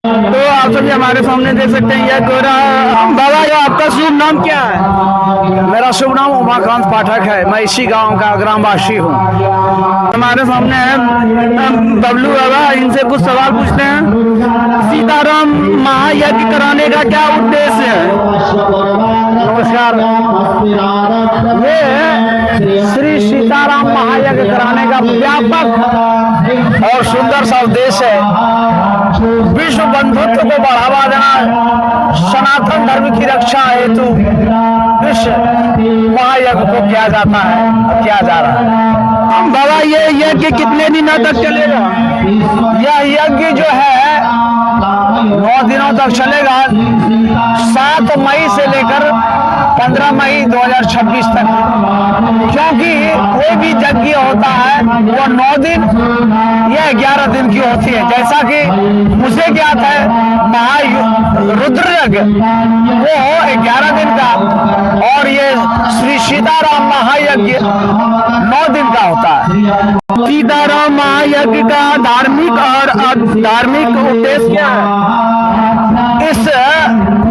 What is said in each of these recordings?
तो आप सभी हमारे सामने देख सकते हैं यह गोरा बाबा। ये आपका शुभ नाम क्या है? मेरा शुभ नाम उमाकांत पाठक है। मैं इसी गांव का ग्रामवासी हूँ। हमारे सामने है बबलू बाबा, इनसे कुछ सवाल पूछते हैं। सीताराम महायज्ञ कराने का क्या उद्देश्य है? नमस्कार। ये श्री सीताराम महायज्ञ कराने का व्यापक और सुंदर सा उद्देश्य है। विश्व बंधुत्व को बढ़ावा देना, सनातन धर्म की रक्षा हेतु विश्व महायज्ञ को किया जाता है, किया जा रहा है। बाबा ये यज्ञ कितने दिनों तक चलेगा? यह यज्ञ जो है 9 दिनों तक चलेगा। 7 मई से लेकर 15 मई 2026 तक। क्योंकि कोई भी यज्ञ होता है वो 9 दिन या 11 दिन की होती है। जैसा कि मुझे ज्ञात है महारुद्र यज्ञ वो 11 दिन का, और ये श्री सीताराम महायज्ञ 9 दिन का होता है। सीताराम महायज्ञ का धार्मिक और अधार्मिक उद्देश्य क्या है? इस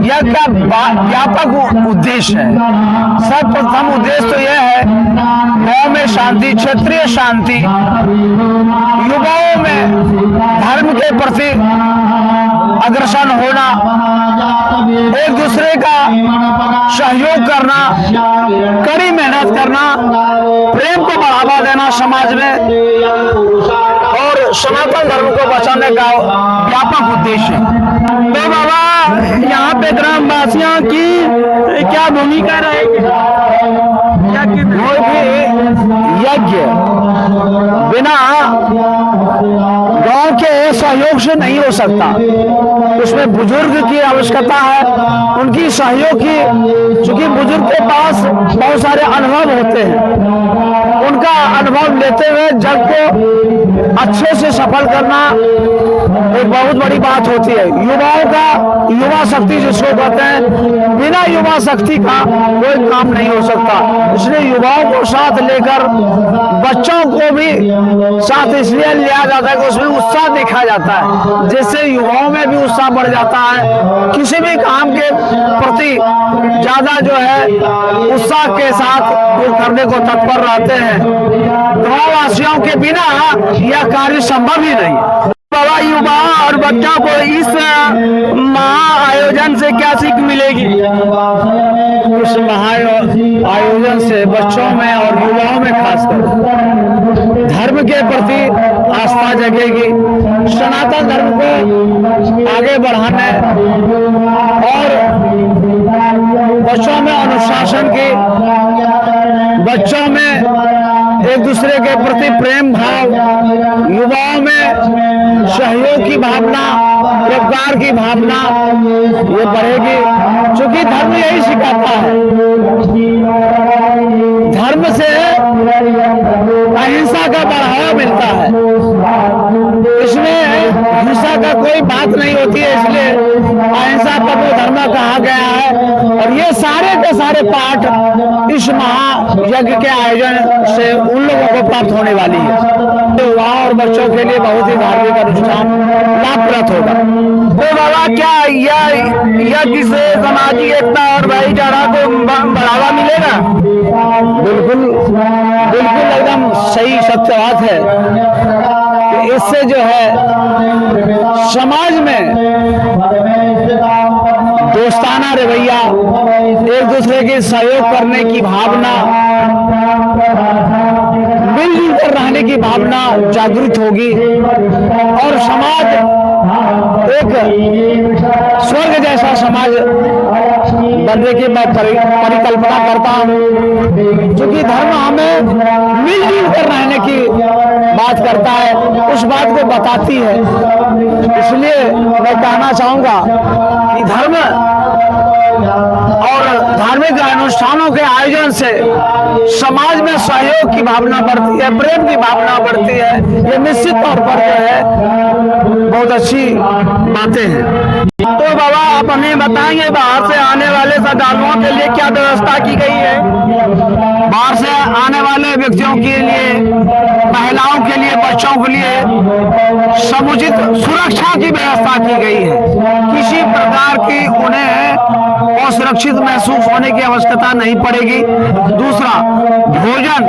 यज्ञ का व्यापक उद्देश्य है। सर्वप्रथम उद्देश्य तो यह है गांव में शांति, क्षेत्रीय शांति, युवाओं में धर्म के प्रति अग्रसर होना, एक दूसरे का सहयोग करना, कड़ी मेहनत करना, प्रेम को बढ़ावा देना समाज में, और सनातन धर्म को बचाने का व्यापक उद्देश्य है। तो बाबा यहाँ पे ग्रामवासियों की क्या भूमिका रहेगी? कोई भी यज्ञ बिना गांव के सहयोग से नहीं हो सकता। उसमें बुजुर्ग की आवश्यकता है, उनकी सहयोग की, चूंकि बुजुर्ग के पास बहुत सारे अनुभव होते हैं। उनका अनुभव लेते हुए जग को अच्छे से सफल करना एक बहुत बड़ी बात होती है। युवाओं का युवा शक्ति जिसको कहते हैं, बिना युवा शक्ति का कोई काम नहीं हो सकता। इसलिए युवाओं को साथ लेकर बच्चों को भी साथ इसलिए लिया जाता है कि उसमें उत्साह देखा जाता है, जिससे युवाओं में भी उत्साह बढ़ जाता है। किसी भी काम के प्रति ज्यादा जो है उत्साह के साथ वो करने को तत्पर रहते हैं। गाँव वासियों के बिना यह कार्य संभव ही नहीं। बाबा युवा और बच्चों को इस महाआयोजन से क्या सीख मिलेगी? इस महाआयोजन से बच्चों में और युवाओं में खासकर धर्म के प्रति आस्था जगेगी, सनातन धर्म को आगे बढ़ाने और बच्चों में अनुशासन की, बच्चों में एक दूसरे के प्रति प्रेम भाव, युवाओं में सहयोग की भावना, परोपकार की भावना ये बढ़ेगी। क्योंकि धर्म यही सिखाता है, धर्म से अहिंसा का बढ़ावा मिलता है। इसमें हिंसा का कोई बात नहीं होती है, इसलिए अहिंसा तत्व धर्म कहा गया है। और ये सारे के सारे पाठ इस महायज्ञ के आयोजन से उन लोगों को प्राप्त होने वाली है। तो युवा और बच्चों के लिए बहुत ही धार्मिक अनुष्ठान लाभप्रद होगा। तो बाबा क्या यज्ञ से सामाजिक एकता और भाईचारा को बढ़ावा मिलेगा? बिल्कुल बिल्कुल एकदम सही सत्य बात है कि इससे जो है समाज में दोस्ताना रवैया, एक दूसरे के सहयोग करने की भावना, मिलजुल कर रहने की भावना जागृत होगी और समाज एक स्वर्ग जैसा समाज बनने की मैं परिकल्पना करता हूँ। क्योंकि धर्म हमें मिलजुल कर रहने की बात करता है, उस बात को बताती है। इसलिए मैं कहना चाहूंगा कि धर्म और धार्मिक अनुष्ठानों के आयोजन से समाज में सहयोग की भावना बढ़ती है, प्रेम की भावना बढ़ती है। ये निश्चित तौर पर जो है बहुत अच्छी बातें हैं। तो बाबा आप हमें बताएंगे बाहर से आने वाले श्रद्धालुओं के लिए क्या व्यवस्था की गई है? बाहर से आने वाले व्यक्तियों के लिए, महिलाओं के लिए, बच्चों के लिए समुचित सुरक्षा की व्यवस्था की गई है। सुरक्षित महसूस होने की आवश्यकता नहीं पड़ेगी। दूसरा, भोजन,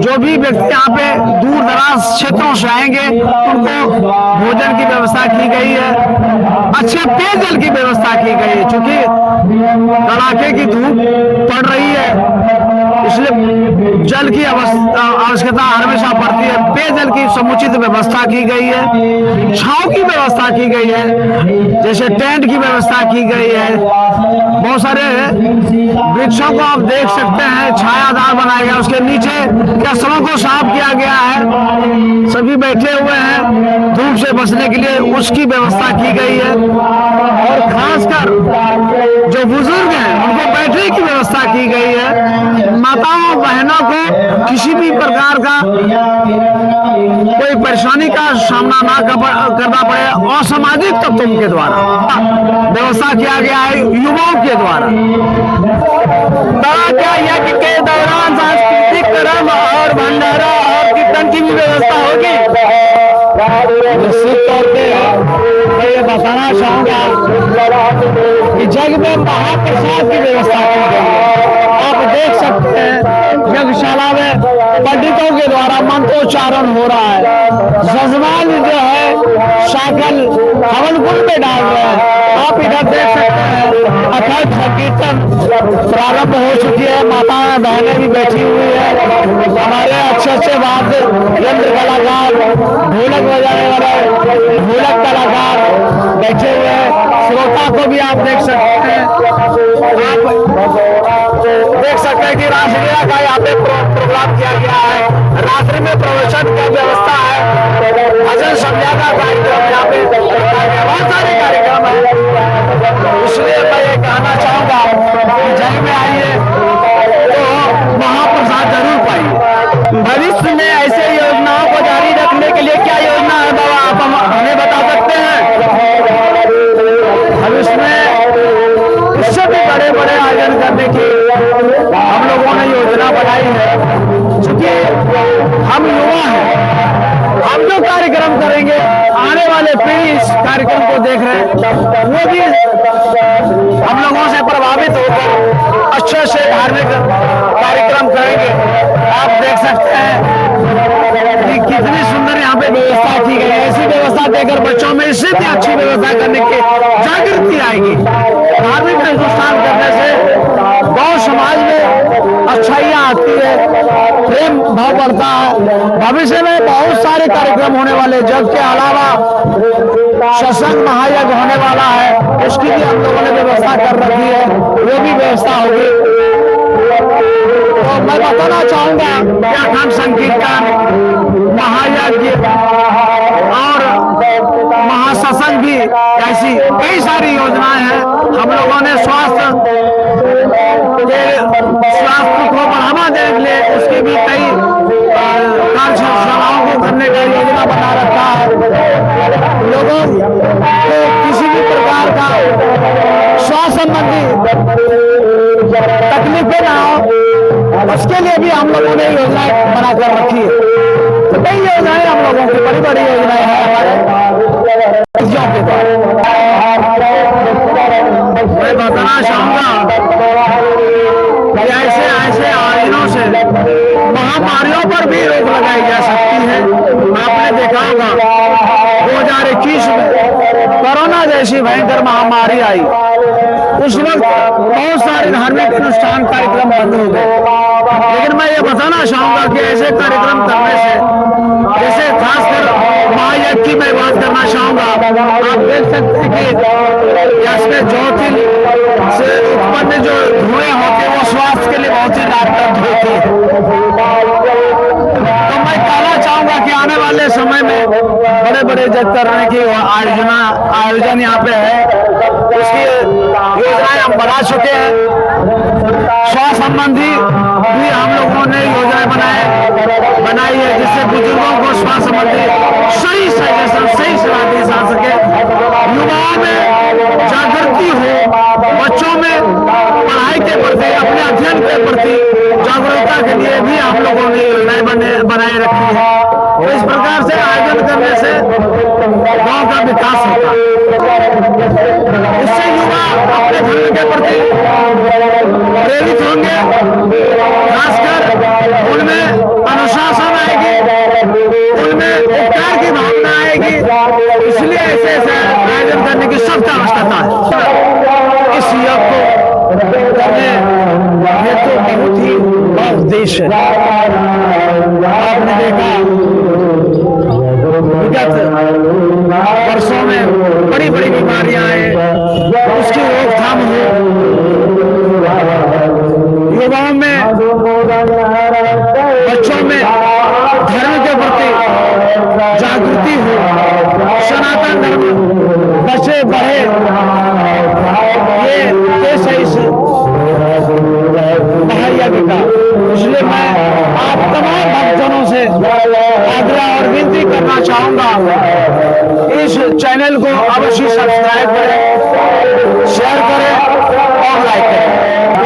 जो भी व्यक्ति यहाँ पे दूर दराज क्षेत्रों से आएंगे उनको भोजन की व्यवस्था की गई है। अच्छे पेयजल की व्यवस्था की गई है, चूंकि कड़ाके की धूप पड़ रही है इसलिए जल की आवश्यकता हमेशा पड़ती है। पेयजल की समुचित व्यवस्था की गई है, छांव की व्यवस्था की गई है, जैसे टेंट की व्यवस्था की गई है। बहुत सारे वृक्षों को आप देख सकते हैं, छायादार बनाया गया, उसके नीचे कसरों को साफ किया गया है, सभी बैठे हुए हैं धूप से बचने के लिए, उसकी व्यवस्था की गई है। और खासकर जो बुजुर्ग हैं उनको बैठने की व्यवस्था की गई है। माताओं बहनों को किसी भी प्रकार का कोई परेशानी का सामना ना करना पड़े, असामाजिक तत्वों के द्वारा व्यवस्था किया गया है, युवाओं के द्वारा। क्या यज्ञ के दौरान सांस्कृतिक क्रम और भंडारा और कीर्तन की भी व्यवस्था होगी। निश्चित तौर पे मैं ये बताना चाहूंगा कि जग में महाप्रसाद की व्यवस्था की गई है। आप देख सकते हैं यज्ञशाला में पंडितों के द्वारा मंत्रोच्चारण हो रहा है, जजमान जो है शाकल हवन कुंड में डाल रहे हैं। आप इधर देख सकते हैं अखंड संकीर्तन प्रारंभ हो चुकी है, माता बहनें भी बैठी हुई है, हमारे अच्छे वाद्य यंत्र कलाकार, ढोलक बजाने वाले ढोलक कलाकार बैठे हुए हैं। श्रोता को भी आप देख सकते हैं, आप देख सकते हैं कि रासलीला का यहाँ पे प्रोग्राम किया गया है, रात्रि में प्रवचन की व्यवस्था है, भजन संध्या का कार्यक्रम यहाँ पे बहुत सारे कार्यक्रम है। इसलिए मैं ये कहना चाहूंगा कि जग में आइए तो महाप्रसाद जरूर पाइए। भविष्य में ऐसे योजनाओं को जारी रखने के लिए क्या योजना है बाबा, आप हमें बता सकते हैं। भविष्य में इससे भी बड़े बड़े आयोजन करने की हम लोगों ने योजना बनाई है। चूंकि हम युवा हैं, हम जो कार्यक्रम करेंगे आने वाले पीढ़ी इस कार्यक्रम को देख रहे हैं, वो भी हम लोगों से प्रभावित होकर अच्छे से धार्मिक कार्यक्रम करेंगे। आप देख सकते हैं कि कितनी सुंदर यहाँ पे व्यवस्था की गई है। ऐसी व्यवस्था देकर बच्चों में इससे भी अच्छी व्यवस्था करने की जागृति आएगी। धार्मिक अनुष्ठान करने से गांव समाज में अच्छाइयाँ आती है, प्रेम भाव बढ़ता है। भविष्य में बहुत सारे कार्यक्रम होने वाले, जग के अलावा सत्संग महायज्ञ होने वाला है, उसकी भी हम लोगों ने व्यवस्था कर रखी है, वो भी व्यवस्था होगी। तो मैं बताना चाहूंगा कि अखंड संकीर्तन, महायज्ञ और महासत्संग भी ऐसी कई सारी योजनाएं हैं। हम लोगों ने स्वास्थ्य को बढ़ावा देने के लिए उसकी भी कई कार्यशालाओं को करने का योजना बना रखा है। लोगों को किसी भी प्रकार का स्वास्थ्य संबंधी तकलीफें ना हो, उसके लिए भी हम लोगों ने योजनाएं बनाकर रखी है। तो कई योजनाएं हम लोगों की बड़ी बड़ी योजनाएं हैं हमारे के द्वारा। मैं बताना चाहूंगा कि ऐसे ऐसे आयोजनों से महामारियों पर भी रोक लगाई जा सकती है। आपने देखा होगा 2021 में कोरोना जैसी भयंकर महामारी आई, उस वक्त बहुत सारे धार्मिक अनुष्ठान कार्यक्रम बंद हो गए। लेकिन मैं ये बताना चाहूंगा कि ऐसे कार्यक्रम करने से, जैसे खासकर महायज्ञ की मैं बात करना चाहूंगा, आप देख सकते हैं कि इसमें ज्योतिल से उत्पन्न जो धुएं होते हैं वो स्वास्थ्य के लिए बहुत ही लाभप्रद होती है। तो मैं कहना चाहूंगा कि आने वाले समय में बड़े बड़े जग करने की आयोजन यहाँ पे है, उसकी योजनाएं हम बना चुके हैं। स्वास्थ्य संबंधी भी हम लोगों ने योजनाएं बनाई है, जिससे बुजुर्गों को स्वास्थ्य संबंधी सही सजेशन, सही सलाह दी जा सके, युवाओं में जागृति हो, बच्चों में पढ़ाई के प्रति, अपने अध्ययन के प्रति जागरूकता के लिए भी हम लोगों ने योजनाएं बनाए रखी है। तो इस प्रकार से आयोजन करने से गांव का विकास होता है, इससे युवा अपने धर्म के प्रति प्रेरित होंगे, खासकर उनमें अनुशासन आएगी, उनमें उपकार की भावना आएगी। इसलिए ऐसे ऐसे आयोजन करने की सख्त आवश्यकता है। इस योग को करने ये तो बहुत ही बड़ा उद्देश्य है। आपने देखा विगत वर्षों में बड़ी बड़ी बीमारियां आए, उसकी रोकथाम हो, युवाओं में, बच्चों में धर्म के प्रति जागृति हो, सनातन धर्म बचे बढ़े, ये देश है इस महायज्ञ का। इसलिए मैं आप तमाम भक्तजनों से आग्रह और विनती करना चाहूंगा, इस चैनल को अवश्य सब्सक्राइब करें, शेयर करें और लाइक करें।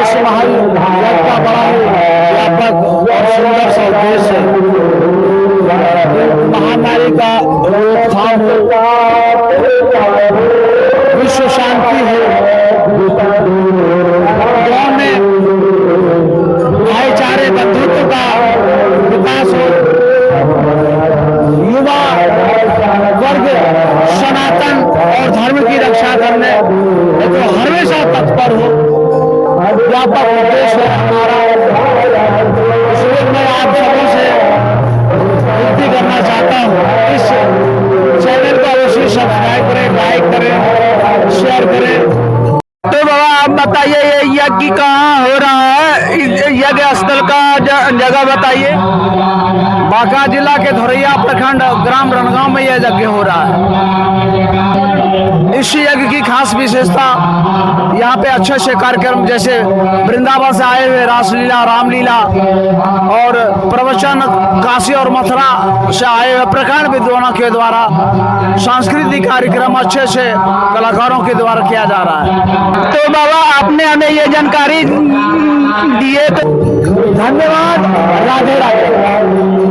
इस महायज्ञ का बड़ा ही व्यापक और सुंदर सा उद्देश्य महामारी का रोकथाम हो, विश्व शांति हो, गांव में भाईचारे बंधुत्व का विकास हो, युवा वर्ग सनातन और धर्म की रक्षा करने तो हमेशा तत्पर हो, व्यापक उद्देश्य है हमारा। इसलिए मैं आप सबों से विनती करना चाहता हूँ, इस चैनल को अवश्य सब्सक्राइब करें, लाइक करें, शेयर करें। तो बाबा आप बताइए ये यज्ञ कहाँ हो रहा है, इस यज्ञ स्थल का जगह बताइए। बांका जिला के धोरैया प्रखंड ग्राम रणगांव में यह यज्ञ हो रहा है। इस यज्ञ की खास विशेषता, यहाँ पे अच्छे अच्छे कार्यक्रम जैसे वृंदावन से आए हुए रासलीला, रामलीला और प्रवचन, काशी और मथुरा से आए हुए प्रखंड विद्वानों के द्वारा सांस्कृतिक कार्यक्रम अच्छे अच्छे कलाकारों के द्वारा किया जा रहा है। तो बाबा आपने हमें ये जानकारी दिए तो धन्यवाद। राधे राधे।